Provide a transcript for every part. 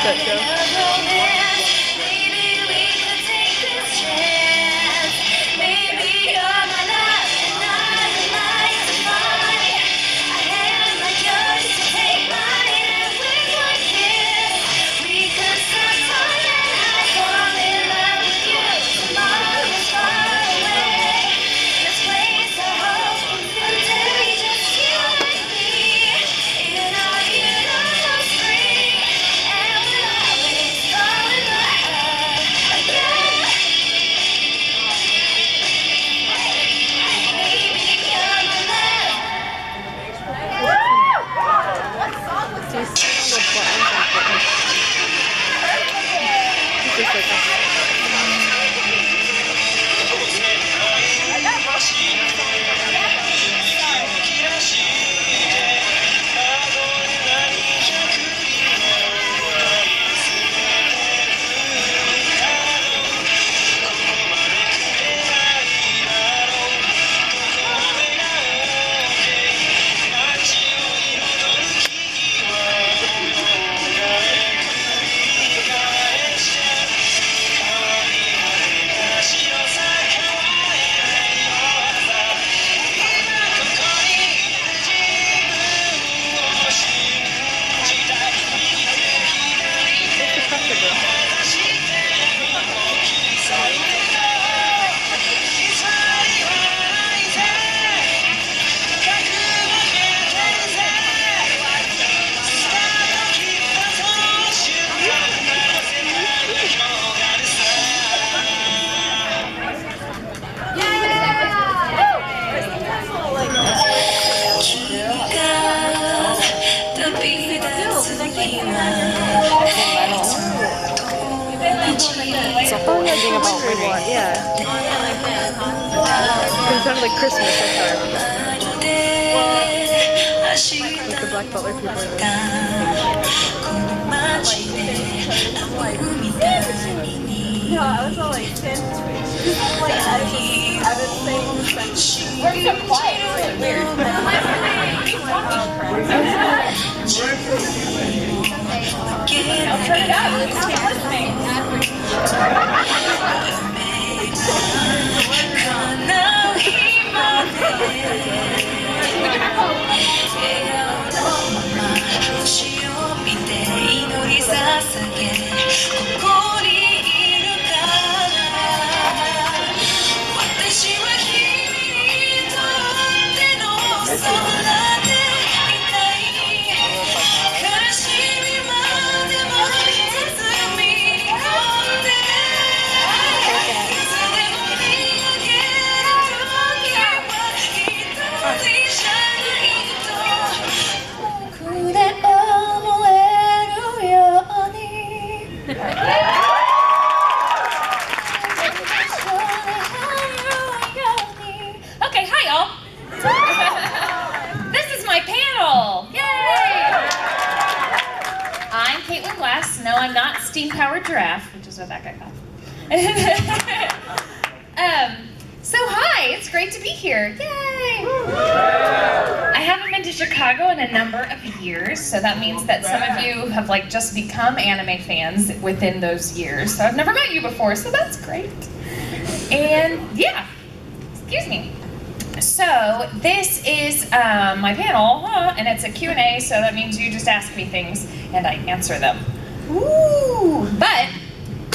that show? It's a whole thing about winning. Yeah. It sounded like Christmas, that's how I remember. Like the Black Butler people are No, I was all like, like, I was saying, we're so quiet, it's really weird. I'll turn it up, let's keep listening. I'm not steam-powered giraffe, which is what that guy got. So hi, it's great to be here. Yay! I haven't been to Chicago in a number of years, so that means that some of you have like just become anime fans within those years. So I've never met you before, so that's great. And yeah, excuse me. So this is my panel, and it's a Q&A, so that means you just ask me things and I answer them. Ooh, but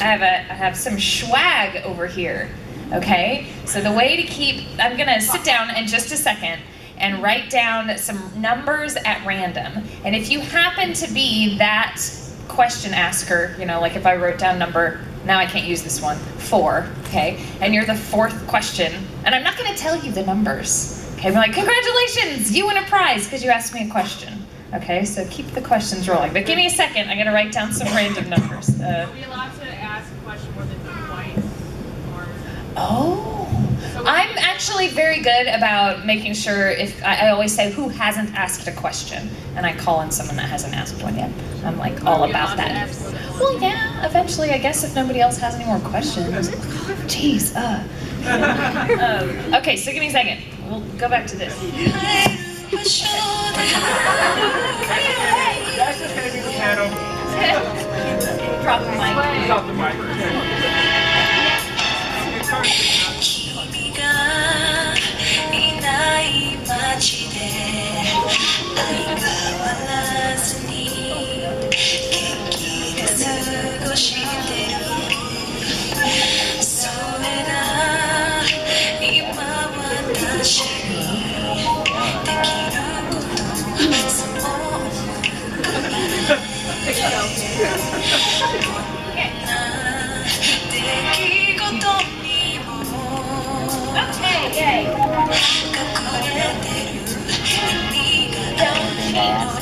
I have some swag over here, okay? So the way to keep, I'm gonna sit down in just a second and write down some numbers at random. And if you happen to be that question asker, you know, like if I wrote down number, now I can't use this one, 4, okay? And you're the 4th question, and I'm not gonna tell you the numbers, okay? I'm like, congratulations, you win a prize because you asked me a question. Okay, so keep the questions rolling. But give me a second, I gotta write down some random numbers. Are we allowed to ask a question more than twice? Or... Oh, I'm actually very good about making sure if, I always say who hasn't asked a question, and I call in someone that hasn't asked one yet. I'm like all about that. Well, yeah, eventually, I guess if nobody else has any more questions. Jeez, okay, so give me a second. We'll go back to this. That's just gonna be the panel.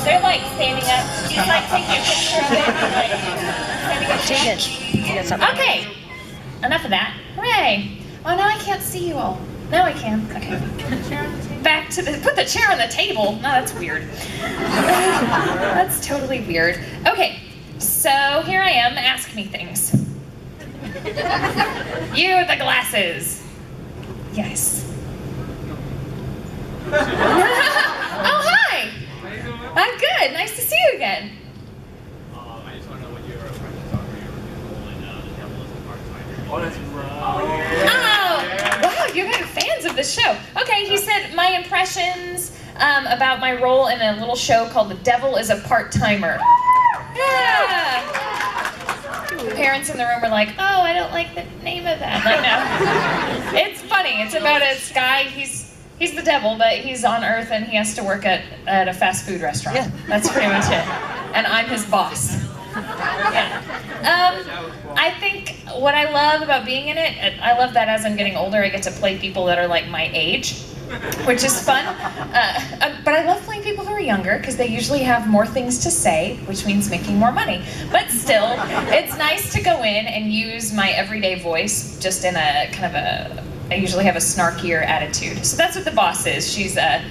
They're like standing up. She's like taking a picture of it. Like, standing up. Jaden, you got something? Okay, enough of that. Hooray! Oh, now I can't see you all. Now I can. Okay. Back to put the chair on the table. No, that's weird. That's totally weird. Okay, so here I am. Ask me things. You with the glasses. Yes. Oh, hi. I'm good. Nice to see you again. I just want to know what your impressions are for your role in The Devil is a Part-Timer. Oh, that's Oh, wow, you guys are fans of this show. Okay, he said my impressions about my role in a little show called The Devil is a Part-Timer. Yeah. Parents in the room were like, oh, I don't like the name of that. Like, no. It's funny. It's about a guy, he's the devil, but he's on Earth and he has to work at a fast food restaurant. Yeah. That's pretty much it. And I'm his boss. Yeah. I think what I love about being in it, I love that as I'm getting older, I get to play people that are like my age, which is fun. But I love playing people who are younger because they usually have more things to say, which means making more money. But still, it's nice to go in and use my everyday voice just in a kind of I usually have a snarkier attitude. So that's what the boss is. She's a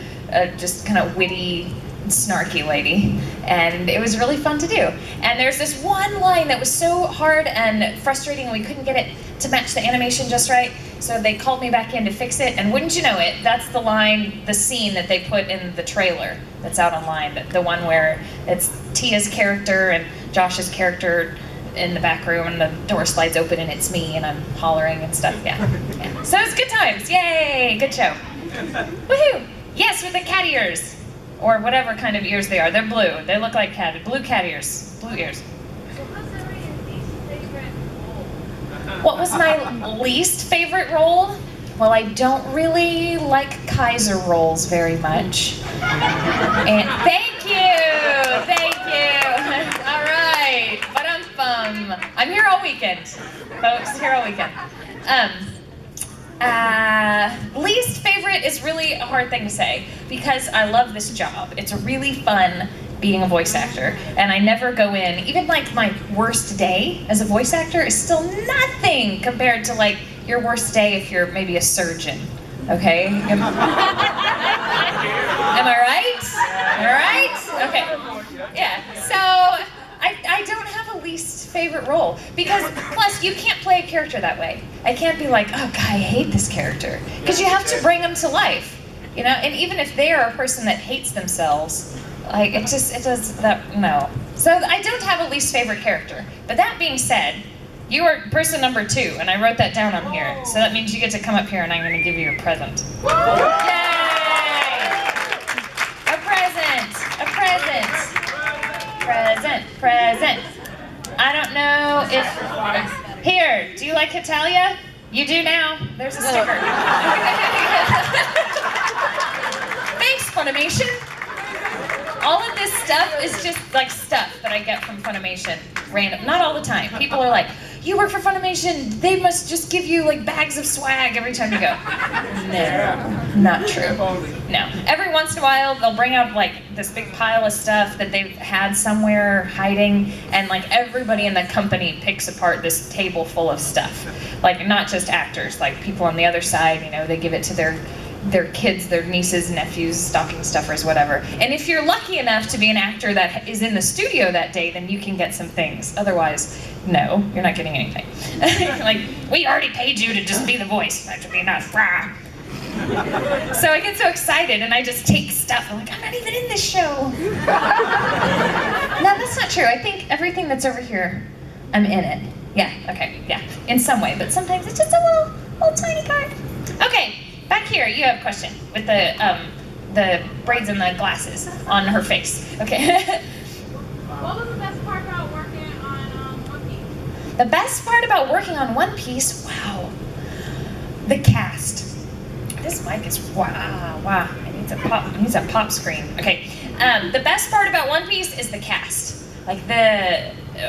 just kind of witty, snarky lady, and it was really fun to do. And there's this one line that was so hard and frustrating, we couldn't get it to match the animation just right, so they called me back in to fix it, and wouldn't you know it, that's the line, the scene that they put in the trailer that's out online, the one where it's Tia's character and Josh's character in the back room and the door slides open and it's me and I'm hollering and stuff. Yeah. So it's good times. Yay! Good show. Woohoo! Yes, with the cat ears. Or whatever kind of ears they are. They're blue. They look like blue cat ears. Blue ears. So what's everybody's least favorite role? What was my least favorite role? Well, I don't really like Kaiser roles very much. And thank you! Thank you! All right. I'm here all weekend, folks. Here all weekend. Least favorite is really a hard thing to say because I love this job. It's really fun being a voice actor, and I never go in, even like my worst day as a voice actor is still nothing compared to like your worst day if you're maybe a surgeon, okay? Am I right? All right? Okay. Yeah, so I don't have a least favorite role because plus you can't play a character that way. I can't be like, oh God, I hate this character, because you have to bring them to life, you know. And even if they are a person that hates themselves, like it does that no. So I don't have a least favorite character. But that being said, you are person number 2, and I wrote that down on here. So that means you get to come up here, and I'm going to give you a present. Yay! A present. A present. Present. I don't know if... Here, do you like Hitalia? You do now. There's a sticker. Thanks, Funimation. All of this stuff is just like stuff that I get from Funimation. Random. Not all the time. People are like, you work for Funimation, they must just give you like bags of swag every time you go. No, not true. No. Every once in a while, they'll bring out like this big pile of stuff that they've had somewhere hiding, and like everybody in the company picks apart this table full of stuff. Like not just actors, like people on the other side, you know, they give it to their kids, their nieces, nephews, stocking stuffers, whatever. And if you're lucky enough to be an actor that is in the studio that day, then you can get some things. Otherwise, no, you're not getting anything. Like, we already paid you to just be the voice. That should be enough. Rah. So I get so excited and I just take stuff. I'm like, I'm not even in this show. No, that's not true. I think everything that's over here, I'm in it. Yeah, okay, yeah, in some way. But sometimes it's just a little tiny part. Okay. Back here, you have a question with the braids and the glasses on her face. Okay. What was the best part about working on One Piece? The best part about working on One Piece, wow, the cast. This mic is wow. It needs a pop screen. Okay. The best part about One Piece is the cast. Like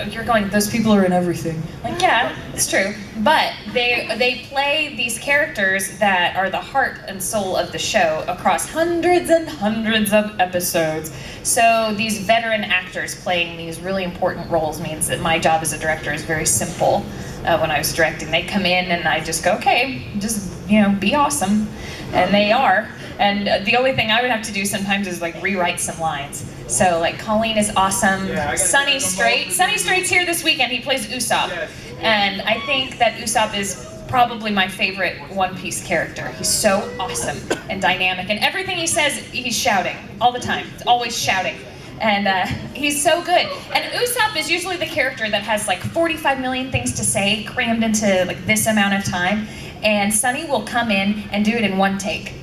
you're going, those people are in everything. Like, yeah, it's true. But they play these characters that are the heart and soul of the show across hundreds and hundreds of episodes. So these veteran actors playing these really important roles means that my job as a director is very simple. When I was directing, they come in and I just go, okay, just, be awesome. And they are. And the only thing I would have to do sometimes is like rewrite some lines. So like Colleen is awesome. Sunny Straight's here this weekend. He plays Usopp. And I think that Usopp is probably my favorite One Piece character. He's so awesome and dynamic. And everything he says, he's shouting all the time. He's always shouting. And he's so good. And Usopp is usually the character that has like 45 million things to say crammed into like this amount of time. And Sunny will come in and do it in one take.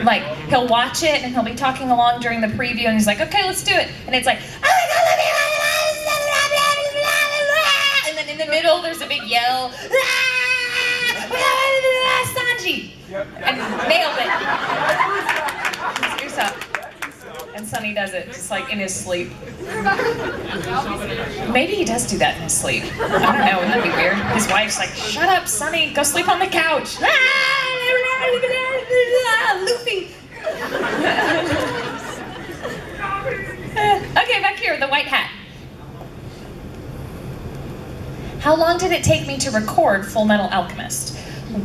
Like, he'll watch it and he'll be talking along during the preview and he's like, okay, let's do it. And it's like, and then in the middle there's a big yell, Sanji! And nailed it. It's Usopp. And Sunny does it just like in his sleep. Maybe he does do that in his sleep. I don't know, wouldn't that be weird? His wife's like, shut up, Sunny, go sleep on the couch. Luffy. Okay, back here, the white hat. How long did it take me to record Fullmetal Alchemist?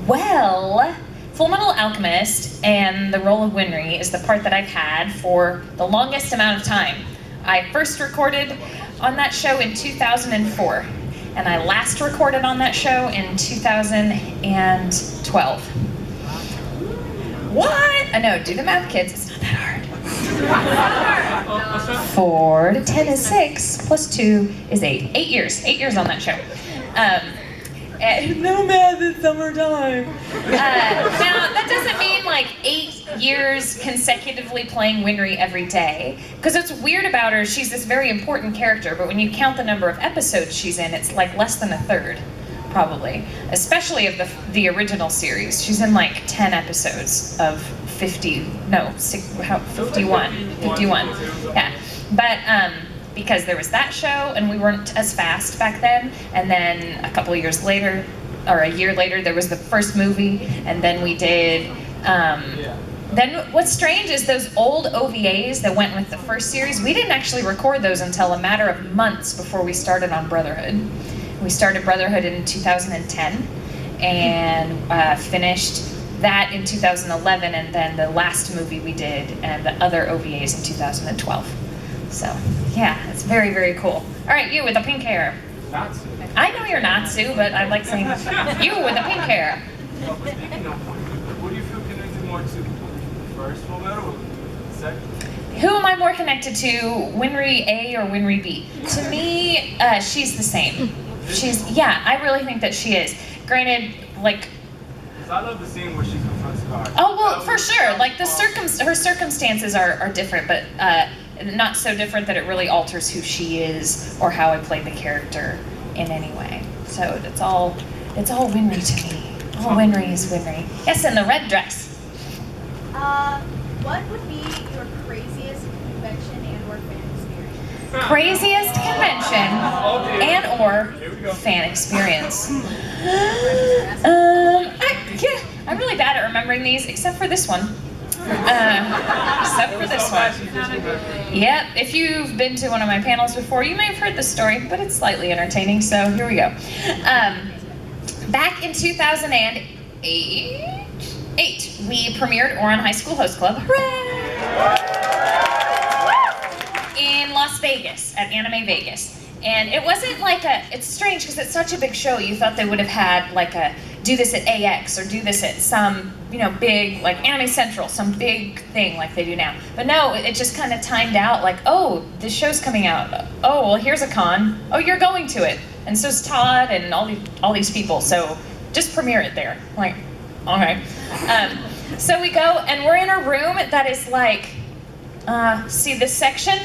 Well, Fullmetal Alchemist and the role of Winry is the part that I've had for the longest amount of time. I first recorded on that show in 2004, and I last recorded on that show in 2012. What? I know, do the math, kids, it's not that hard. 4 to 10 is 6, plus 2 is 8. 8 years. 8 years on that show. No math in summertime. Now, that doesn't mean like 8 years consecutively playing Winry every day. Because what's weird about her, she's this very important character, but when you count the number of episodes she's in, it's like less than a third, probably. Especially of the original series. She's in like 10 episodes of 51. Yeah. But, because there was that show and we weren't as fast back then, and then a couple of years later, or a year later, there was the first movie, and then we did, then what's strange is those old OVAs that went with the first series, we didn't actually record those until a matter of months before we started on Brotherhood. We started Brotherhood in 2010, and finished that in 2011, and then the last movie we did, and the other OVAs in 2012. So, yeah, it's very, very cool. All right, you with the pink hair. Natsu. I know you're Natsu, but I like saying you with the pink hair. What do you feel connected more to? First Fullmetal or second? Who am I more connected to, Winry A or Winry B? To me, she's the same. I really think that she is. Granted, like, I love the scene where she confronts God. oh, well, for sure. Like, her circumstances are different, but not so different that it really alters who she is or how I play the character in any way. So it's all Winry to me. All Winry is Winry. Yes, in the red dress. What would be your craziest convention and or fan experience? Craziest convention and or fan experience. I'm really bad at remembering these, except for this one. Except for this one. Yep, if you've been to one of my panels before, you may have heard this story, but it's slightly entertaining, so here we go. Back in 2008, we premiered Ouran High School Host Club. Hooray! In Las Vegas, at Anime Vegas. And it wasn't like it's strange because it's such a big show, you thought they would have had like do this at AX or do this at some, big, like Anime Central, some big thing like they do now. But no, it just kind of timed out like, oh, this show's coming out. Oh, well, here's a con. Oh, you're going to it. And so's Todd and all these people. So just premiere it there. Like, okay. So we go and we're in a room that is like, see this section?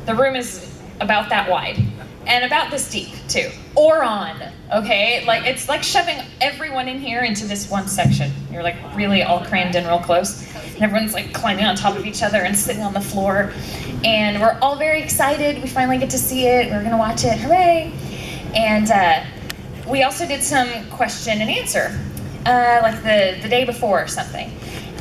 The room is about that wide. And about this deep, too. Ouran, okay? Like, it's like shoving everyone in here into this one section. You're like really all crammed in real close. and everyone's like climbing on top of each other and sitting on the floor. And we're all very excited. We finally get to see it. We're gonna watch it, hooray! And we also did some question and answer, like the day before or something.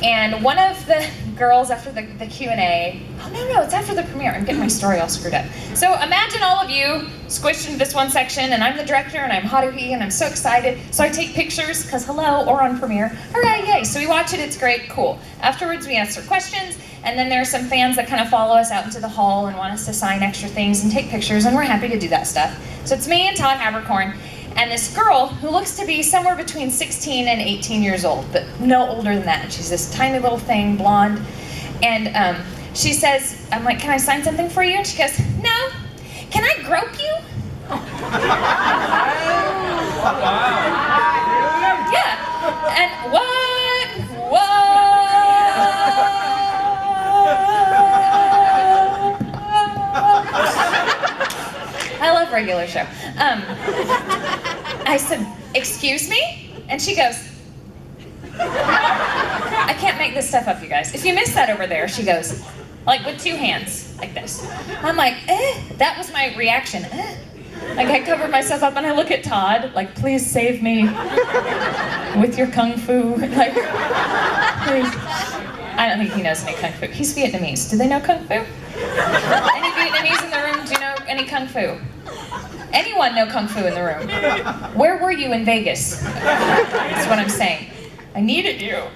And one of the girls after the Q&A, oh no, it's after the premiere. I'm getting my story all screwed up. So imagine all of you squished into this one section, and I'm the director, and I'm Haruhi, and I'm so excited. So I take pictures, because hello, Ouran premiere. Hooray, yay. So we watch it, it's great, cool. Afterwards, we answer questions, and then there are some fans that kind of follow us out into the hall and want us to sign extra things and take pictures, and we're happy to do that stuff. So it's me and Todd Habercorn, and this girl who looks to be somewhere between 16 and 18 years old, but no older than that. She's this tiny little thing, blonde. And she says, I'm like, can I sign something for you? And she goes, no. Can I grope you? Yeah. And I love regular show. I said, excuse me? And she goes, I can't make this stuff up, you guys. If you missed that over there, she goes, like with two hands, like this. I'm like, that was my reaction, Like I covered myself up and I look at Todd, like, please save me with your kung fu, like, please. I don't think he knows any kung fu. He's Vietnamese. Do they know kung fu? Any Vietnamese in the room? Do you know any kung fu? Anyone know kung fu in the room? Where were you in Vegas? That's what I'm saying. I needed you.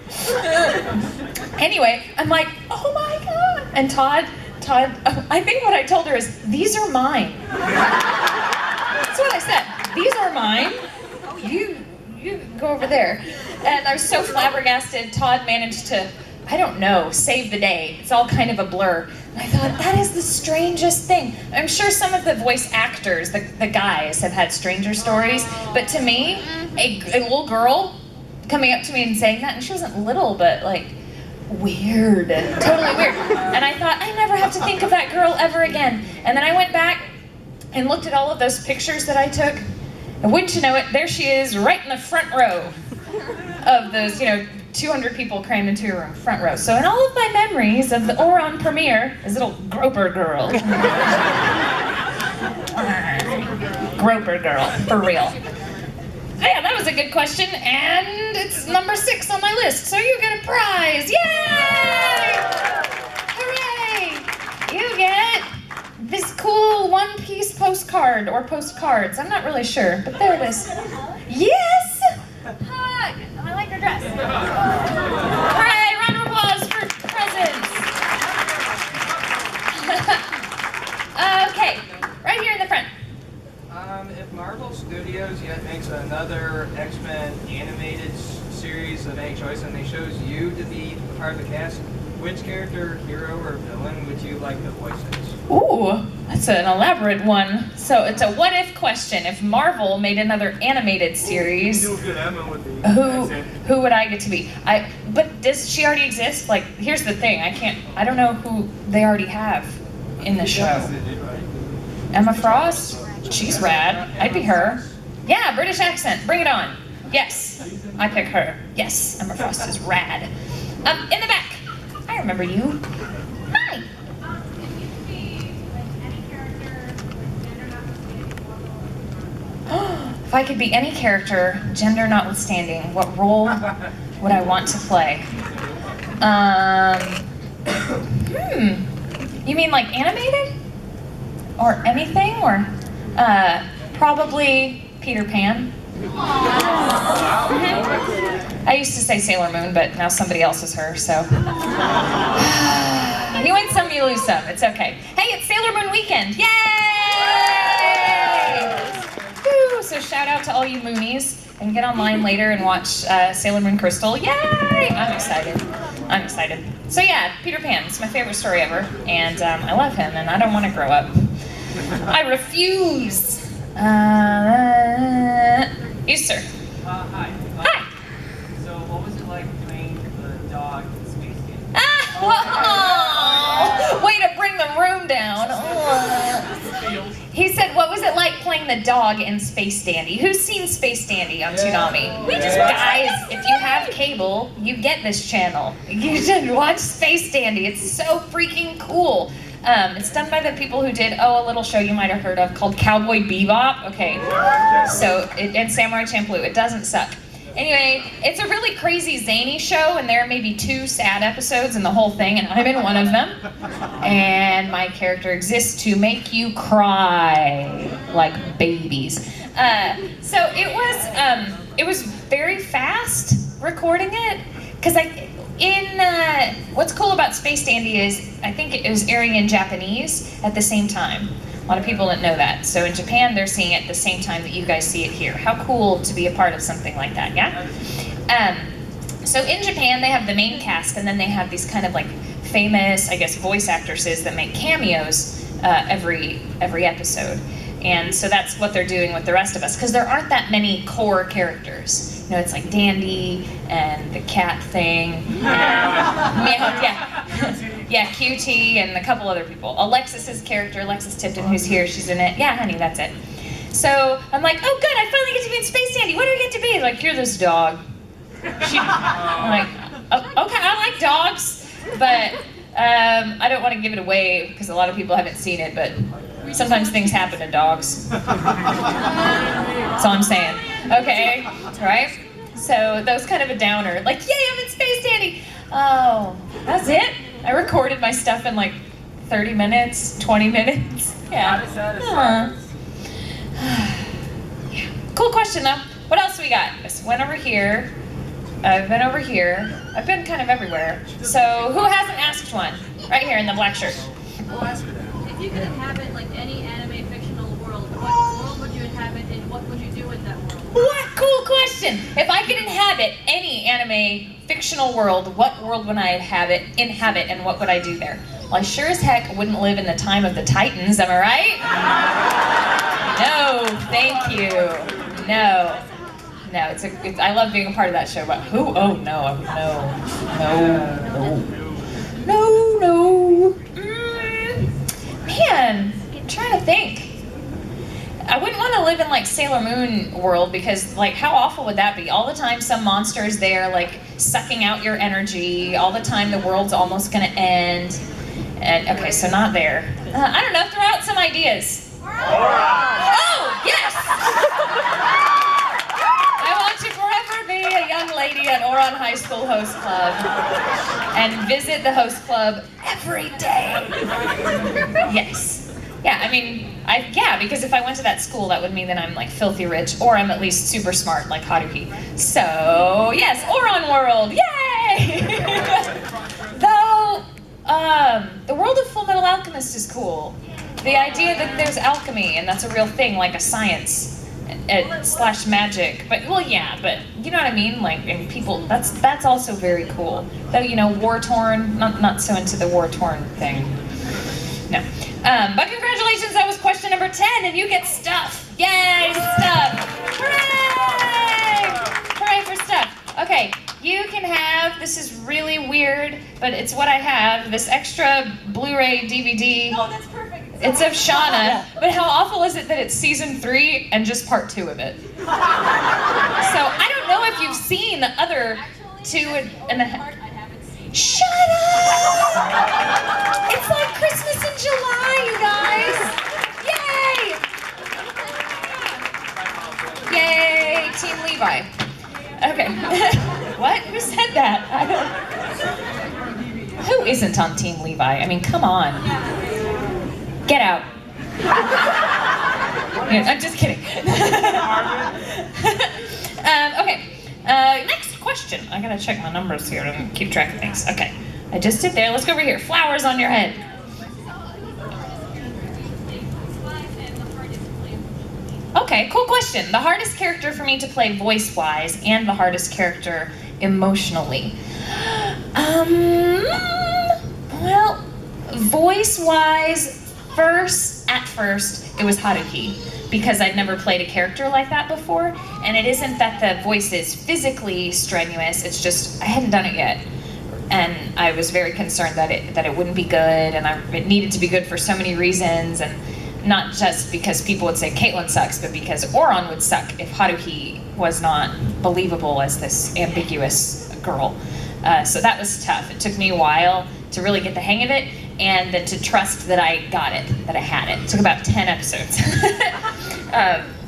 Anyway, I'm like, oh my God. And Todd, I think what I told her is, these are mine. That's what I said. These are mine. You go over there. And I was so flabbergasted. Todd managed to, I don't know, save the day. It's all kind of a blur. And I thought, that is the strangest thing. I'm sure some of the voice actors, the guys, have had stranger stories. But to me, a little girl coming up to me and saying that, and she wasn't little, but like, weird. Totally weird. And I thought, I never have to think of that girl ever again. And then I went back and looked at all of those pictures that I took. And wouldn't you know it, there she is right in the front row of those, 200 people crammed into a room, front row. So in all of my memories of the Ouran premiere, this little groper girl. Groper girl, for real. Yeah, that was a good question, and it's number 6 on my list, so you get a prize. Yay! Hooray! You get this cool one-piece postcard, or postcards. I'm not really sure, but there it is. Yes! Hug! I like your dress. Hooray! Round of applause for presents. Okay, right here in the front. If Marvel Studios yet makes another X-Men animated series of any choice and they chose you to be a part of the cast, which character, hero, or villain would you like to voice as? Ooh, that's an elaborate one. So it's a what-if question. If Marvel made another animated series, who would I get to be? But does she already exist? Like, here's the thing, I don't know who they already have in the show. Emma Frost? She's rad. I'd be her. Yeah, British accent. Bring it on. Yes, I pick her. Yes, Emma Frost is rad. In the back. I remember you. Hi. If I could be any character, gender notwithstanding, what role would I want to play? You mean like animated? Or anything? Or probably Peter Pan. I used to say Sailor Moon, but now somebody else is her, so. You win some, you lose some. It's okay. Hey, it's Sailor Moon weekend. Yay! Woo! So shout out to all you Moonies. And get online later and watch Sailor Moon Crystal. Yay! I'm excited. So yeah, Peter Pan. It's my favorite story ever. And I love him, and I don't want to grow up. I refuse. You, sir. Hi. Hi. So what was it like playing the dog in Space Jam? Oh, way to bring the room down. Oh. He said, what was it like playing playing the dog in Space Dandy. Who's seen Space Dandy on Toonami? Guys, if you have cable, you get this channel. You should watch Space Dandy. It's so freaking cool. It's done by the people who did, a little show you might have heard of called Cowboy Bebop. Okay, so, and Samurai Champloo. It doesn't suck. Anyway, it's a really crazy, zany show, and there are maybe 2 sad episodes in the whole thing, and I'm in one of them. And my character exists to make you cry like babies. So it was very fast recording it, because what's cool about Space Dandy is I think it was airing in Japanese at the same time. A lot of people didn't know that. So in Japan, they're seeing it at the same time that you guys see it here. How cool to be a part of something like that, yeah? So in Japan, they have the main cast, and then they have these kind of like famous, I guess, voice actresses that make cameos every episode. And so that's what they're doing with the rest of us, because there aren't that many core characters. You know, it's like Dandy and the cat thing, and yeah, QT and a couple other people. Alexis's character, Alexis Tipton, who's here, she's in it. Yeah, honey, that's it. So I'm like, oh good, I finally get to be in Space Dandy. What do I get to be? Like, you're this dog. I'm like, oh, okay, I like dogs, but I don't want to give it away because a lot of people haven't seen it, but sometimes things happen to dogs. That's all I'm saying. Okay, right? So that was kind of a downer. Like, yay, I'm in Space Dandy. Oh, that's it? I recorded my stuff in like 30 minutes, 20 minutes. Yeah. Yeah. Cool question though. What else we got? I went over here. I've been over here. I've been kind of everywhere. So who hasn't asked one? Right here in the black shirt. If you could inhabit like any anime fictional world, what world would you inhabit and what would you do with that world? What cool question! If I could inhabit any anime fictional world, what world would I inhabit and what would I do there? Well, I sure as heck wouldn't live in the time of the Titans, am I right? No, thank you. No, I love being a part of that show, but who? Oh no. Man, I'm trying to think. I wouldn't want to live in like Sailor Moon world because like how awful would that be? All the time some monster is there like sucking out your energy. All the time the world's almost gonna end. And okay, so not there. I don't know, throw out some ideas. Oh, yes! I want to forever be a young lady at Ouran High School Host Club and visit the host club every day. Yes. Yeah, I mean, because if I went to that school, that would mean that I'm like filthy rich, or I'm at least super smart, like Haruhi. So, yes, Ouran World, yay! Though, the world of Fullmetal Alchemist is cool. The idea that there's alchemy, and that's a real thing, like a science slash magic. But, well, yeah, but you know what I mean? Like, and people, that's also very cool. Though, you know, war-torn, not so into the war-torn thing. No. But congratulations, that was question number 10, and you get stuff. Yay, stuff. Hooray! Hooray for stuff. Okay, you can have, this is really weird, but it's what I have, this extra Blu-ray DVD. Oh, that's perfect. It's of Shauna, but how awful is it that it's season 3 and just part 2 of it? So I don't know if you've seen the other 2 and a half. Shut up! It's like Christmas in July, you guys! Yay! Yay, Team Levi. Okay. What? Who said that? I don't... Who isn't on Team Levi? I mean, come on. Get out. I'm just kidding. Okay. Next question. I gotta check my numbers here and keep track of things. Okay. I just did there. Let's go over here. Flowers on your head. Okay, cool question. The hardest character for me to play voice-wise and the hardest character emotionally. Well, voice-wise, at first, it was Haruhi, because I'd never played a character like that before, and it isn't that the voice is physically strenuous, it's just, I hadn't done it yet. And I was very concerned that it wouldn't be good, and it needed to be good for so many reasons, and not just because people would say Caitlyn sucks, but because Ouran would suck if Haruhi was not believable as this ambiguous girl. So that was tough. It took me a while to really get the hang of it, and then to trust that I got it, that I had it. It took about 10 episodes.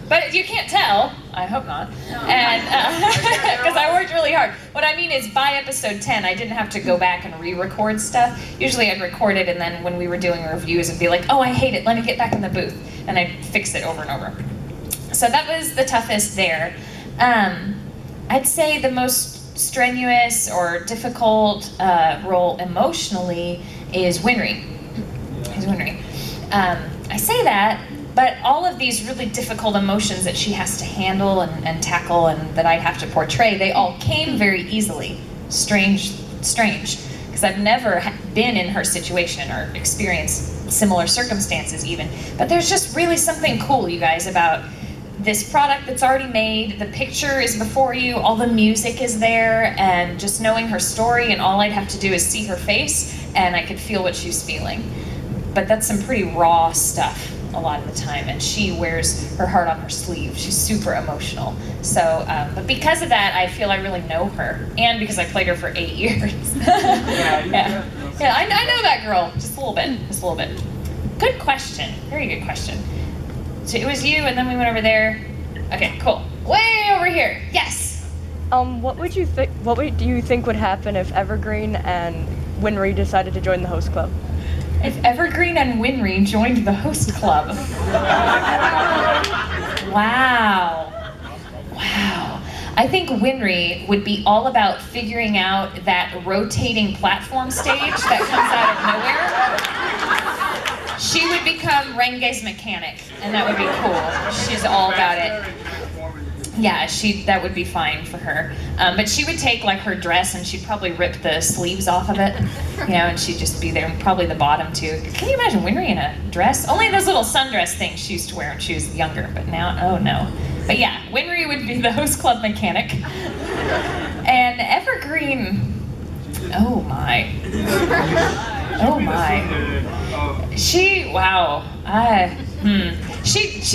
But you can't tell, I hope not, and because I worked really hard. What I mean is by episode 10, I didn't have to go back and re-record stuff. Usually I'd record it, and then when we were doing reviews, it'd be like, oh, I hate it, let me get back in the booth, and I'd fix it over and over. So that was the toughest there. I'd say the most strenuous or difficult role emotionally is Winry. I say that, but all of these really difficult emotions that she has to handle and tackle and that I have to portray, they all came very easily. Strange, because I've never been in her situation or experienced similar circumstances even. But there's just really something cool, you guys, about this product that's already made. The picture is before you, all the music is there, and just knowing her story, and all I'd have to do is see her face and I could feel what she's feeling. But that's some pretty raw stuff a lot of the time, and she wears her heart on her sleeve. She's super emotional. So, but because of that, I feel I really know her, and because I played her for 8 years. Yeah, I know that girl, just a little bit. Good question, very good question. So it was you, and then we went over there. Okay, cool. Way over here, yes. What do you think would happen if Evergreen and Winry decided to join the host club? If Evergreen and Winry joined the host club. Wow. I think Winry would be all about figuring out that rotating platform stage that comes out of nowhere. She would become Renge's mechanic, and that would be cool. She's all about it. Yeah, that would be fine for her. But she would take like her dress and she'd probably rip the sleeves off of it, and she'd just be there, probably the bottom too. Can you imagine Winry in a dress? Only those little sundress things she used to wear when she was younger, but now, oh no. But yeah, Winry would be the host club mechanic. And Evergreen, oh my. She'd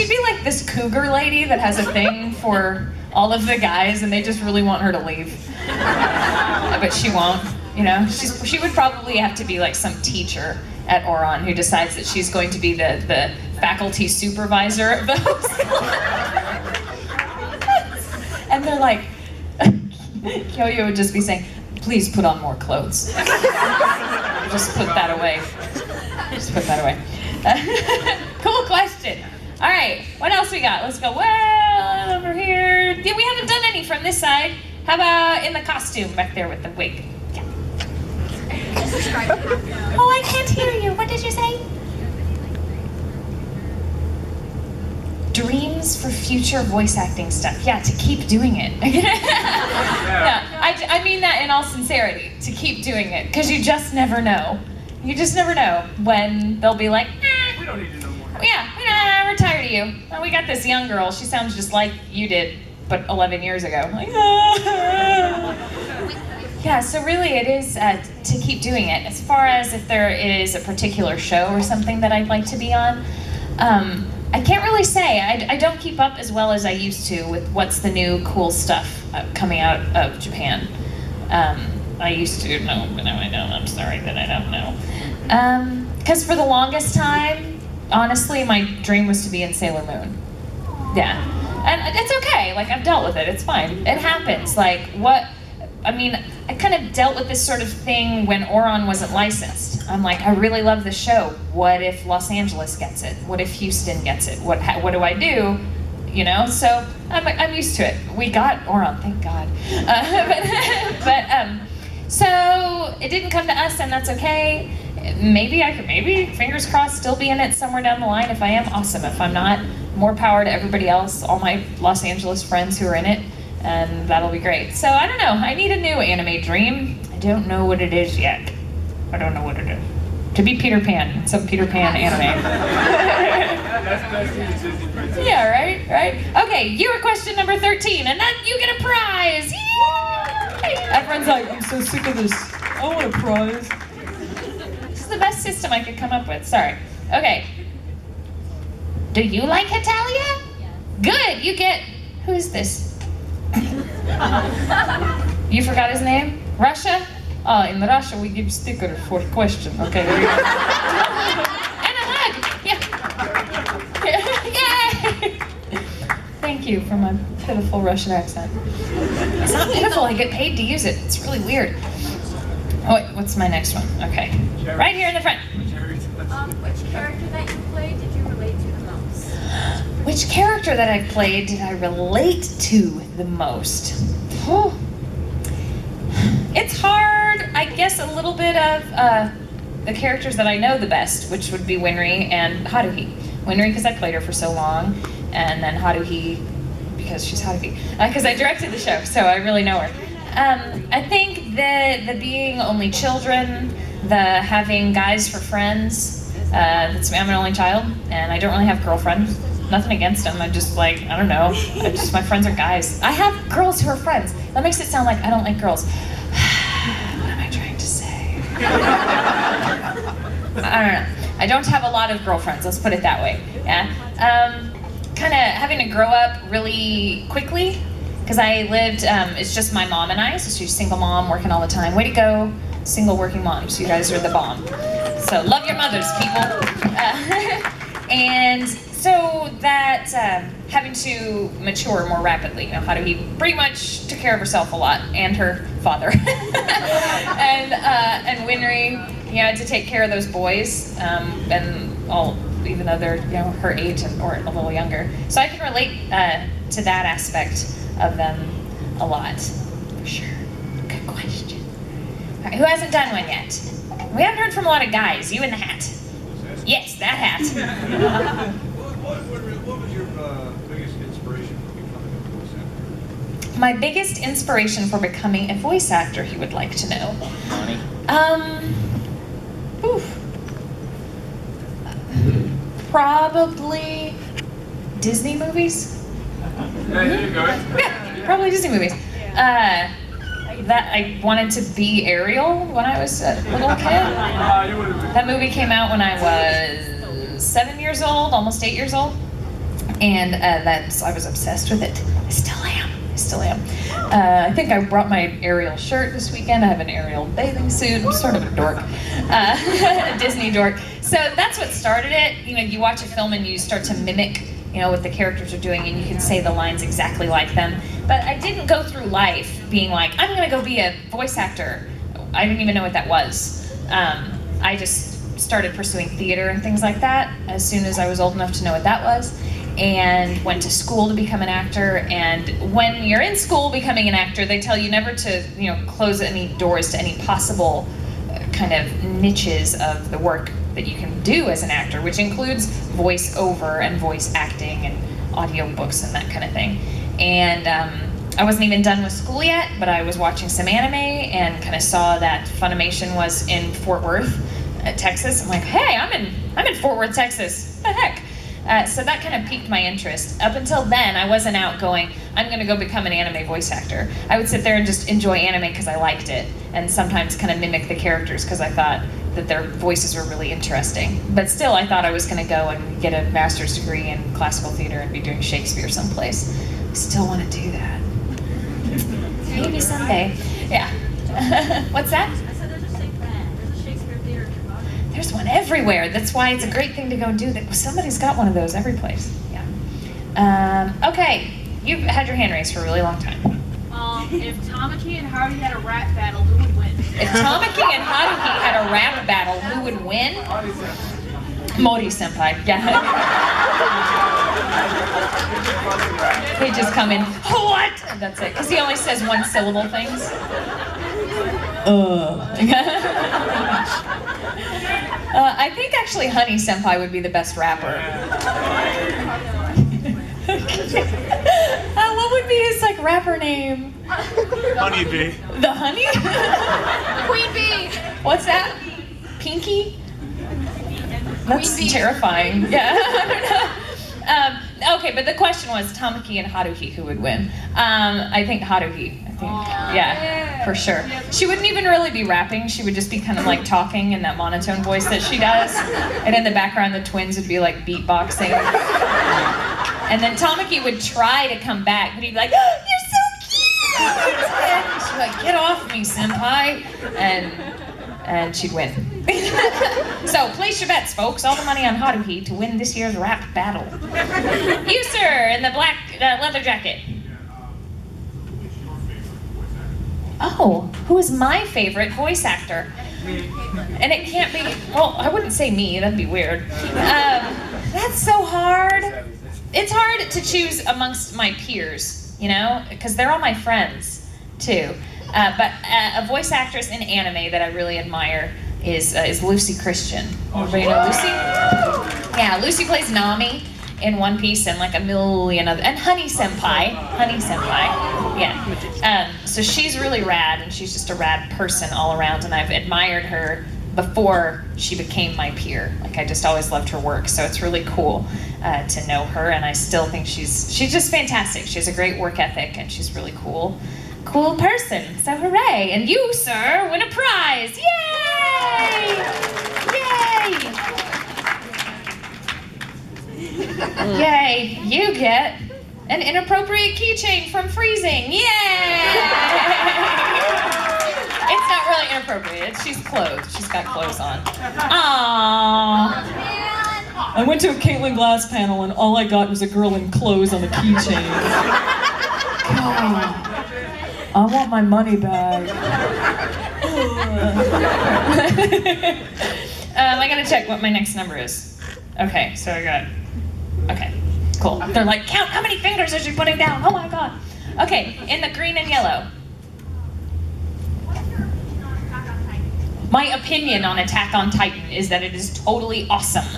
be like this cougar lady that has a thing for all of the guys, and they just really want her to leave. But she won't, She would probably have to be like some teacher at Ouran who decides that she's going to be the faculty supervisor of the host club. And they're like, Kyoyo would just be saying, please put on more clothes. Just put that away. Cool question. All right, what else we got? Let's go well over here. Yeah, we haven't done any from this side. How about in the costume back there with the wig? Yeah. Oh, I can't hear you. What did you say? Dreams for future voice acting stuff. Yeah, to keep doing it. Yeah, I mean that in all sincerity, to keep doing it, because you just never know. You just never know when they'll be like, We don't need to know more. yeah, we're tired of you. Well, we got this young girl. She sounds just like you did, but 11 years ago. Like, Yeah, so really it is to keep doing it. As far as if there is a particular show or something that I'd like to be on, I can't really say. I don't keep up as well as I used to with what's the new cool stuff coming out of Japan. I used to know, but now I don't. I'm sorry that I don't know. Because for the longest time, honestly, my dream was to be in Sailor Moon. Yeah. And it's okay. Like, I've dealt with it. It's fine. It happens. Like, I kind of dealt with this sort of thing when Ouran wasn't licensed. I'm like, I really love the show. What if Los Angeles gets it? What if Houston gets it? What do I do? So I'm used to it. We got Ouran, thank God. So it didn't come to us, and that's okay. Maybe I could, fingers crossed, still be in it somewhere down the line. If I am, awesome. If I'm not, more power to everybody else, all my Los Angeles friends who are in it, and that'll be great. So I don't know. I need a new anime dream. I don't know what it is yet. I don't know what it is. To be Peter Pan, some Peter Pan anime. That's the Disney princess. Yeah, right? Okay, you were question number 13, and then you get a prize! Yay! Everyone's like, I'm so sick of this. I want a prize. This is the best system I could come up with. Sorry. Okay. Do you like Italia? Good, you get... Who is this? You forgot his name? Russia? Oh, in Russia we give sticker for question. Okay, there you go. And a hug! Yeah. Yay! Thank you for my pitiful Russian accent. It's not pitiful, I get paid to use it. It's really weird. Oh wait, what's my next one? Okay. Right here in the front. Which character that you played did you relate to the most? Which character that I played did I relate to the most? Oh. It's hard. I guess a little bit of the characters that I know the best, which would be Winry and Haruhi. Winry because I played her for so long, and then Haruhi because she's Haruhi. Because I directed the show, so I really know her. I think the being only children, the having guys for friends. That's me. I'm an only child, and I don't really have girlfriends. Nothing against them. I'm just like, I don't know. My friends are guys. I have girls who are friends. That makes it sound like I don't like girls. What am I trying to say? I don't know. I don't have a lot of girlfriends. Let's put it that way. Yeah. Kind of having to grow up really quickly because I lived. It's just my mom and I. So she's a single mom, working all the time. Way to go, single working moms. You guys are the bomb. So love your mothers, people. And so that having to mature more rapidly, you know, Haruhi pretty much took care of herself a lot, and her father. and Winry, you know, had to take care of those boys, and all, even though they're, you know, her age or a little younger. So I can relate to that aspect of them a lot, for sure. Good question. All right, who hasn't done one yet? We haven't heard from a lot of guys. You in the hat. Yes, that hat. What was your biggest inspiration for becoming a voice actor? My biggest inspiration for becoming a voice actor, he would like to know. Oof. Probably Disney movies. There you go. Yeah, probably Disney movies. That I wanted to be Ariel when I was a little kid. That movie came out when I was 7 years old, almost 8 years old, and I was obsessed with it. I still am. I think I brought my Ariel shirt this weekend. I have an Ariel bathing suit. I'm sort of a dork, a Disney dork. So that's what started it. You know, you watch a film and you start to mimic, you know, what the characters are doing, and you can say the lines exactly like them. But I didn't go through life being like, I'm gonna go be a voice actor. I didn't even know what that was. I just started pursuing theater and things like that as soon as I was old enough to know what that was, and went to school to become an actor. And when you're in school becoming an actor, they tell you never to, you know, close any doors to any possible kind of niches of the work that you can do as an actor, which includes voice over and voice acting and audiobooks and that kind of thing. And I wasn't even done with school yet, but I was watching some anime and kind of saw that Funimation was in Fort Worth, Texas. I'm like, hey, I'm in Fort Worth, Texas. What the heck? So that kind of piqued my interest. Up until then, I wasn't out going, I'm going to go become an anime voice actor. I would sit there and just enjoy anime because I liked it, and sometimes kind of mimic the characters because I thought that their voices were really interesting. But still, I thought I was going to go and get a master's degree in classical theater and be doing Shakespeare someplace. I still want to do that. Maybe someday. Yeah. What's that? I said there's a Shakespeare theater in Chicago. There's one everywhere. That's why it's a great thing to go and do that. Somebody's got one of those every place. Yeah. Okay. You've had your hand raised for a really long time. If Tamaki and Hardy had a rap battle, who would win? If Tamaki and Haruhi had a rap battle, who would win? Mori senpai. Yeah. They just come in, what? And that's it. Because he only says one syllable things. I think actually Honey senpai would be the best rapper. What would be his like rapper name? Honey Bee. The Honey? Queen Bee! What's that? Pinky? That's terrifying. Yeah, I don't know. okay, but the question was Tamaki and Haruhi, who would win? I think Haruhi. I think, yeah, for sure. She wouldn't even really be rapping. She would just be kind of like talking in that monotone voice that she does. And in the background, the twins would be like beatboxing. And then Tamaki would try to come back, but he'd be like, oh, "You're so cute!" And she'd be like, "Get off me, senpai!" And she'd win. So place your bets, folks. All the money on Haruhi to win this year's rap battle. You, sir, in the black leather jacket. Oh, who is my favorite voice actor? And it can't be, well, I wouldn't say me, that'd be weird. That's so hard. It's hard to choose amongst my peers, you know, because they're all my friends, too. But a voice actress in anime that I really admire is Lucy Christian. Everybody know Lucy? Yeah, Lucy plays Nami in One Piece and like a million other, and Honey Senpai, yeah. So she's really rad, and she's just a rad person all around, and I've admired her before she became my peer. Like I just always loved her work, so it's really cool to know her, and I still think she's just fantastic. She has a great work ethic, and she's really cool person. So hooray! And you, sir, win a prize! Yay! Yay! You get an inappropriate keychain from Freezing. Yay! It's not really inappropriate. She's clothed. She's got clothes on. Aww. I went to a Caitlin Glass panel and all I got was a girl in clothes on a keychain. God. I want my money back. I gotta check what my next number is. Okay, so I got, okay, cool. They're like, count how many fingers is she putting down? Oh my God. Okay, in the green and yellow. My opinion on Attack on Titan is that it is totally awesome.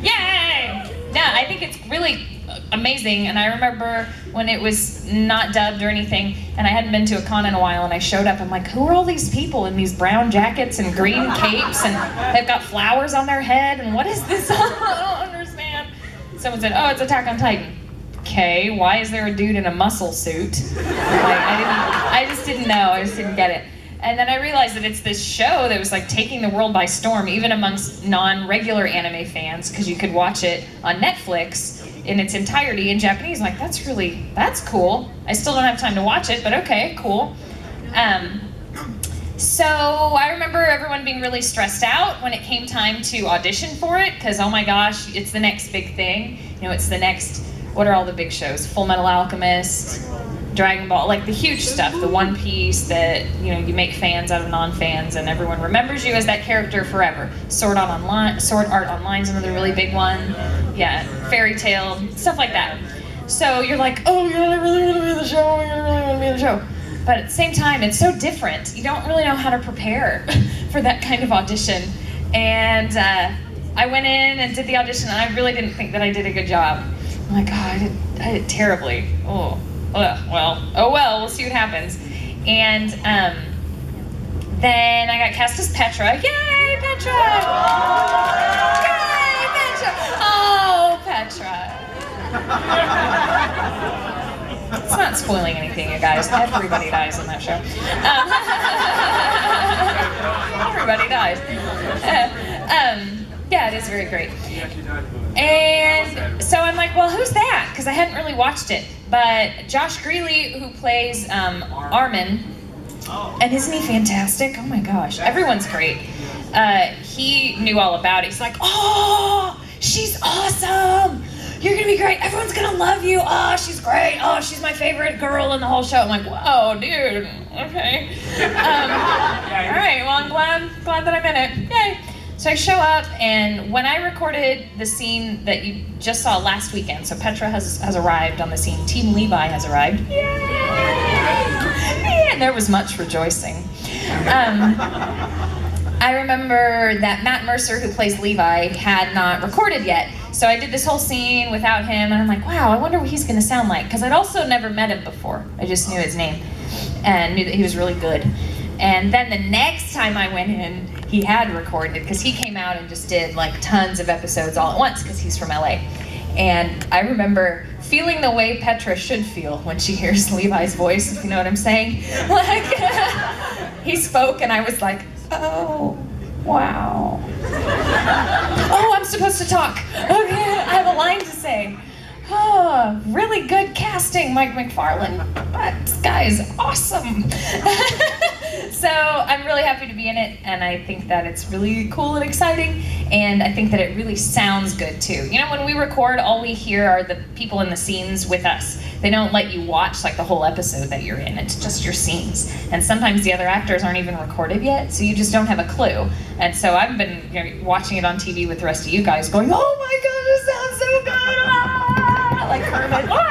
Yay! Yeah, I think it's really amazing, and I remember when it was not dubbed or anything, and I hadn't been to a con in a while, and I showed up, I'm like, who are all these people in these brown jackets and green capes, and they've got flowers on their head, and what is this? I don't understand. Someone said, oh, it's Attack on Titan. Okay, why is there a dude in a muscle suit? Like, I just didn't know, I just didn't get it. And then I realized that it's this show that was like taking the world by storm, even amongst non-regular anime fans, because you could watch it on Netflix in its entirety in Japanese. I'm like, that's cool. I still don't have time to watch it, but okay, cool. So I remember everyone being really stressed out when it came time to audition for it, because oh my gosh, it's the next big thing. You know, it's the next, what are all the big shows? Fullmetal Alchemist, Dragon Ball, like the huge stuff, the One Piece that, you know, you make fans out of non-fans and everyone remembers you as that character forever. Sword Art Online is another really big one. Yeah, Fairy Tail, stuff like that. So you're like, oh, you're gonna really want to be in the show, you're really want to be in the show. But at the same time, it's so different. You don't really know how to prepare for that kind of audition. And I went in and did the audition, and I really didn't think that I did a good job. I'm like, oh, I did terribly. Oh well, we'll see what happens. And then I got cast as Petra. Yay, Petra! Yay, Petra! Oh, Petra. It's not spoiling anything, you guys. Everybody dies in that show. Everybody dies. Yeah, it is very great. And so I'm like, well, who's that? Because I hadn't really watched it. But Josh Greeley, who plays Armin, and isn't he fantastic? Oh my gosh, everyone's great. He knew all about it. He's like, oh, she's awesome. You're gonna be great. Everyone's gonna love you. Oh, she's great. Oh, she's my favorite girl in the whole show. I'm like, whoa, dude. Okay. All right. Well, I'm glad that I'm in it. Yay. So I show up, and when I recorded the scene that you just saw last weekend, so Petra has arrived on the scene. Team Levi has arrived. Yay! And there was much rejoicing. I remember that Matt Mercer, who plays Levi, had not recorded yet. So I did this whole scene without him, and I'm like, wow, I wonder what he's gonna sound like. Because I'd also never met him before. I just knew his name and knew that he was really good. And then the next time I went in, he had recorded, because he came out and just did like tons of episodes all at once, because he's from LA. And I remember feeling the way Petra should feel when she hears Levi's voice, if you know what I'm saying. Like, he spoke and I was like, oh, wow. Oh, I'm supposed to talk. Okay, I have a line to say. Oh, really good casting, Mike McFarlane. This guy is awesome. So I'm really happy to be in it, and I think that it's really cool and exciting, and I think that it really sounds good too. You know, when we record, all we hear are the people in the scenes with us. They don't let you watch like the whole episode that you're in. It's just your scenes. And sometimes the other actors aren't even recorded yet, so you just don't have a clue. And so I've been watching it on TV with the rest of you guys going, oh my God, this sounds so good! Ah! Like Kermit. Ah!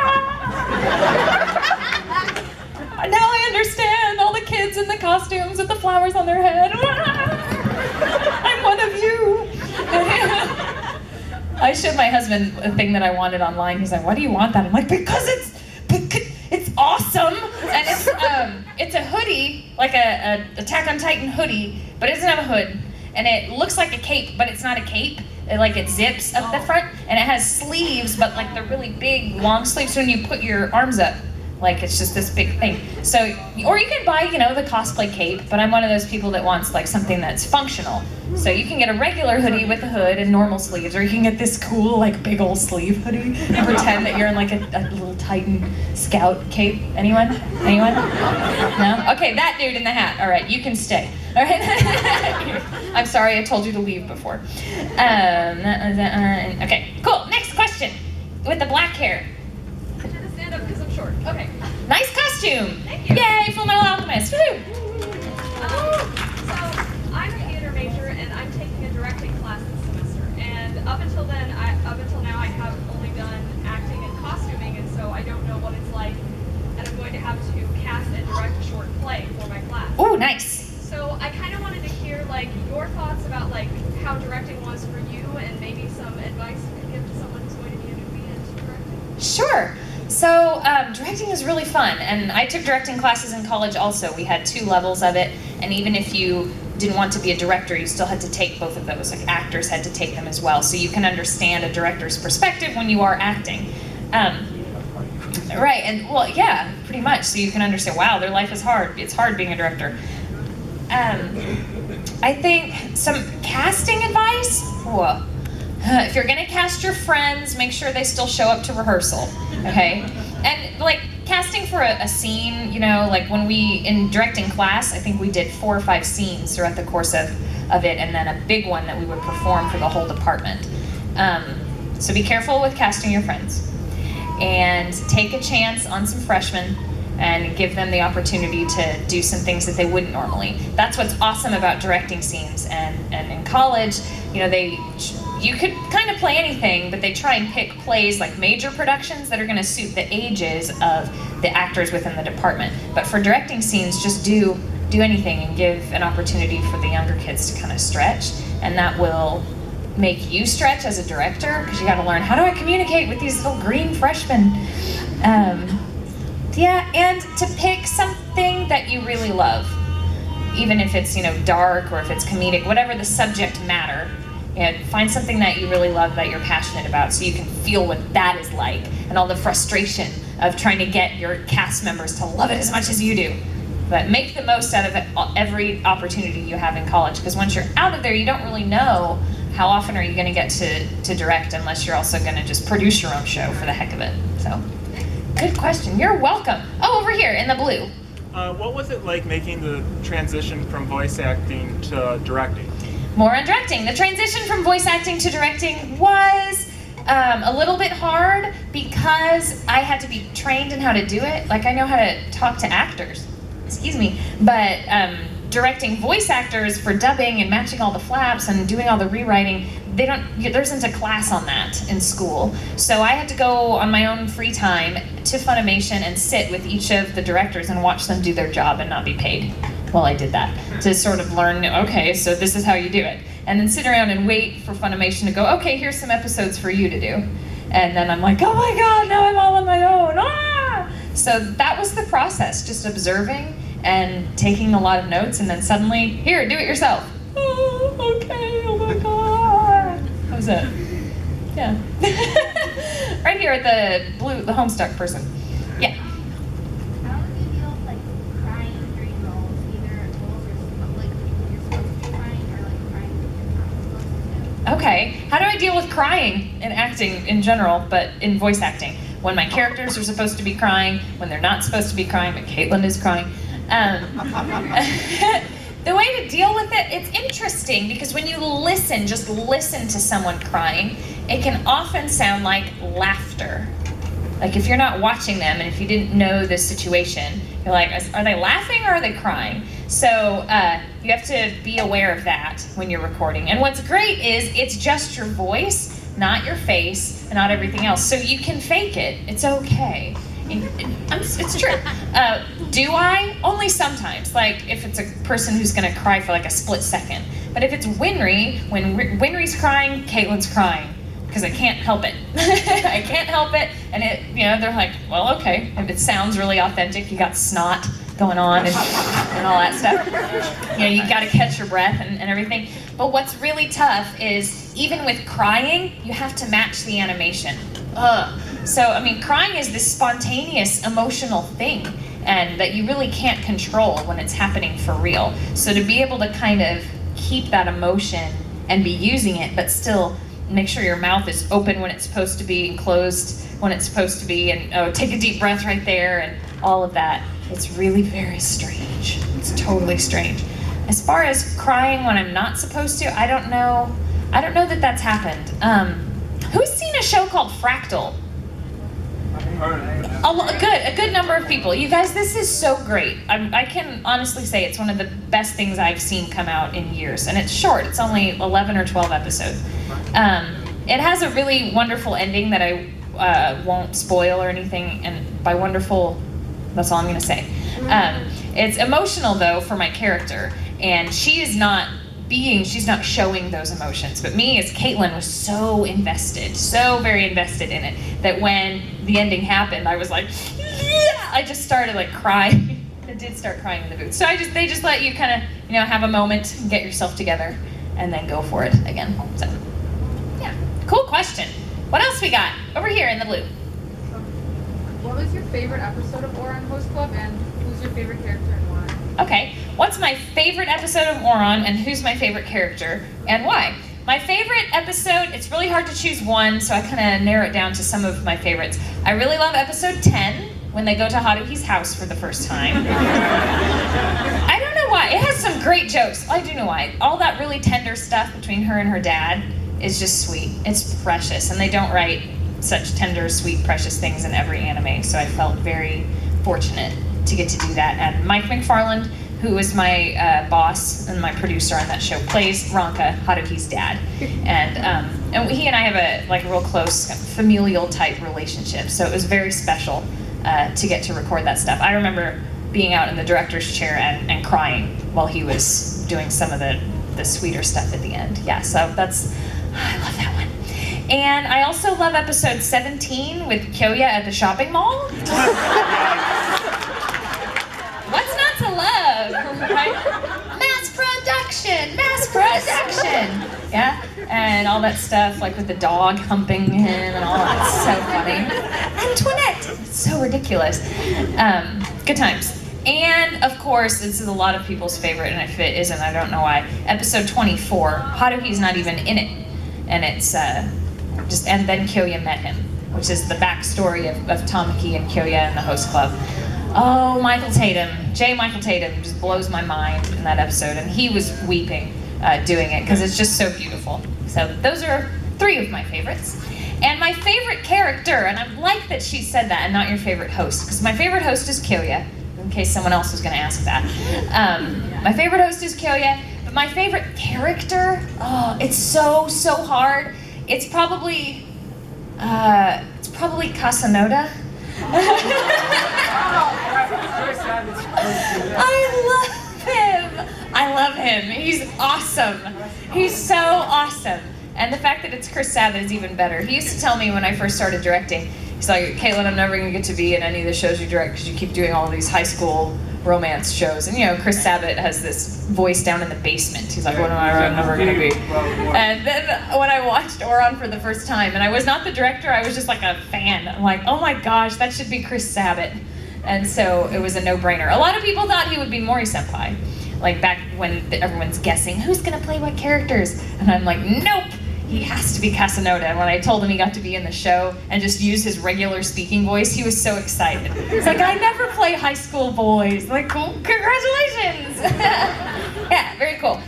Now I understand all the kids in the costumes with the flowers on their head. I'm one of you. I showed my husband a thing that I wanted online. He's like, why do you want that? I'm like, because it's awesome. And it's a hoodie, like a Attack on Titan hoodie, but it doesn't have a hood. And it looks like a cape, but it's not a cape. It zips up the front, and it has sleeves, but like the really big long sleeves when you put your arms up. Like it's just this big thing. So, or you can buy, the cosplay cape, but I'm one of those people that wants like something that's functional. So you can get a regular hoodie with a hood and normal sleeves, or you can get this cool like big old sleeve hoodie and pretend that you're in like a little Titan scout cape. Anyone? No? Okay, that dude in the hat. All right, you can stay. All right. I'm sorry, I told you to leave before. Okay, cool. Next question. With the black hair. I should have stand up because I'm short. Okay. Nice costume. Thank you. Yay, Fullmetal Alchemist. Woo! So I'm a theater major and I'm taking a directing class this semester. And up until now, I have only done acting and costuming, and so I don't know what it's like. And I'm going to have to cast and direct a short play for my class. Oh, nice. So I kind of wanted to hear like your thoughts about like how directing was for you, and maybe some advice you could give to someone who's going to be a newbie into directing. Sure. So directing is really fun, and I took directing classes in college also. We had 2 levels of it, and even if you didn't want to be a director, you still had to take both of those. Like actors had to take them as well, so you can understand a director's perspective when you are acting. Right, and well, yeah, pretty much. So you can understand, wow, their life is hard. It's hard being a director. I think some casting advice. Whoa. If you're gonna cast your friends, make sure they still show up to rehearsal, okay? And like casting for a scene, like when in directing class, I think we did 4 or 5 scenes throughout the course of it, and then a big one that we would perform for the whole department. So be careful with casting your friends, and take a chance on some freshmen and give them the opportunity to do some things that they wouldn't normally. That's what's awesome about directing scenes. And in college, you could kind of play anything, but they try and pick plays like major productions that are gonna suit the ages of the actors within the department. But for directing scenes, just do anything and give an opportunity for the younger kids to kind of stretch, and that will make you stretch as a director, because you gotta learn, how do I communicate with these little green freshmen? Yeah, and to pick something that you really love, even if it's dark or if it's comedic, whatever the subject matter. Find something that you really love, that you're passionate about, so you can feel what that is like, and all the frustration of trying to get your cast members to love it as much as you do. But make the most out of it, every opportunity you have in college, because once you're out of there, you don't really know how often are you going to get to direct, unless you're also going to just produce your own show for the heck of it. So. Good question. You're welcome. Oh, over here in the blue. What was it like making the transition from voice acting to directing? More on directing. The transition from voice acting to directing was a little bit hard because I had to be trained in how to do it. Like I know how to talk to actors, but directing voice actors for dubbing and matching all the flaps and doing all the rewriting, there isn't a class on that in school. So I had to go on my own free time to Funimation and sit with each of the directors and watch them do their job and not be paid while I did that, to sort of learn, okay, so this is how you do it. And then sit around and wait for Funimation to go, okay, here's some episodes for you to do. And then I'm like, oh my God, now I'm all on my own. Ah! So that was the process, just observing and taking a lot of notes, and then suddenly, here, do it yourself. Oh, okay, oh my God. How's that? Yeah. Right here at the Homestuck person. Yeah. How do you deal with like crying during roles, either roles or like you're supposed to be crying or like crying when you're not supposed to? Okay. How do I deal with crying in acting in general, but in voice acting? When my characters are supposed to be crying, when they're not supposed to be crying, but Caitlin is crying. The way to deal with it, it's interesting because when you just listen to someone crying, it can often sound like laughter. Like if you're not watching them and if you didn't know the situation, you're like, are they laughing or are they crying? So you have to be aware of that when you're recording. And what's great is it's just your voice, not your face, and not everything else. So you can fake it. It's okay. It's true. Do I? Only sometimes. Like if it's a person who's gonna cry for like a split second. But if it's Winry, when Winry's crying, Caitlin's crying. Because I can't help it. I can't help it. And they're like, well, okay. If it sounds really authentic, you got snot going on and all that stuff. You gotta catch your breath and everything. But what's really tough is even with crying, you have to match the animation. So, I mean, crying is this spontaneous emotional thing and that you really can't control when it's happening for real. So to be able to kind of keep that emotion and be using it, but still make sure your mouth is open when it's supposed to be and closed when it's supposed to be, and take a deep breath right there and all of that. It's really very strange. It's totally strange. As far as crying when I'm not supposed to, I don't know that that's happened. Who's seen a show called Fractal? A good number of people. You guys, this is so great. I can honestly say it's one of the best things I've seen come out in years. And it's short. It's only 11 or 12 episodes. It has a really wonderful ending that I won't spoil or anything. And by wonderful, that's all I'm going to say. It's emotional, though, for my character. And she's not showing those emotions. But me as Caitlin was so invested, so very invested in it, that when the ending happened, I was like, yeah! I just started like crying. I did start crying in the booth. So they just let you kind of, have a moment, get yourself together, and then go for it again. So, yeah. Cool question. What else we got? Over here in the blue. What was your favorite episode of Ouran Host Club, and who's your favorite character and why? Okay, what's my favorite episode of Ouran, and who's my favorite character, and why? My favorite episode, it's really hard to choose one, so I kind of narrow it down to some of my favorites. I really love episode 10, when they go to Haruhi's house for the first time. I don't know why, it has some great jokes. I do know why. All that really tender stuff between her and her dad is just sweet. It's precious, and they don't write such tender, sweet, precious things in every anime, so I felt very fortunate to get to do that. And Mike McFarland, who was my boss and my producer on that show, plays Ranka, Haruhi's dad. And he and I have a real close familial type relationship, so it was very special to get to record that stuff. I remember being out in the director's chair and crying while he was doing some of the sweeter stuff at the end. Yeah, so I love that one. And I also love episode 17 with Kyoya at the shopping mall. What's not to love, right? Mass production! Yeah, and all that stuff, like with the dog humping him and all that. It's so funny. Antoinette! It's so ridiculous. Good times. And, of course, this is a lot of people's favorite, and if it isn't, I don't know why. Episode 24, Haruhi's not even in it. And it's and then Kyoya met him, which is the backstory of Tamaki and Kyoya in the host club. Oh, Michael Tatum just blows my mind in that episode, and he was weeping doing it because it's just so beautiful. So those are 3 of my favorites. And my favorite character, and I like that she said that and not your favorite host, because my favorite host is Kyoya, in case someone else was going to ask that. My favorite host is Kyoya, but my favorite character, it's so hard. It's probably Kasanoda. I love him. He's awesome. He's so awesome. And the fact that it's Chris Sabat is even better. He used to tell me when I first started directing, he's like, Caitlin, I'm never going to get to be in any of the shows you direct because you keep doing all these high school romance shows. And Chris Sabat has this voice down in the basement. He's like, what am I never gonna be? And then when I watched Ouran for the first time, and I was not the director, I was just like a fan. I'm like, oh my gosh, that should be Chris Sabat. And so it was a no-brainer. A lot of people thought he would be Mori Senpai, like back when everyone's guessing who's gonna play what characters, and I'm like, nope. He has to be Casanova. And when I told him he got to be in the show and just use his regular speaking voice, he was so excited. He's like, I never play high school boys. I'm like, cool, congratulations. Yeah, very cool.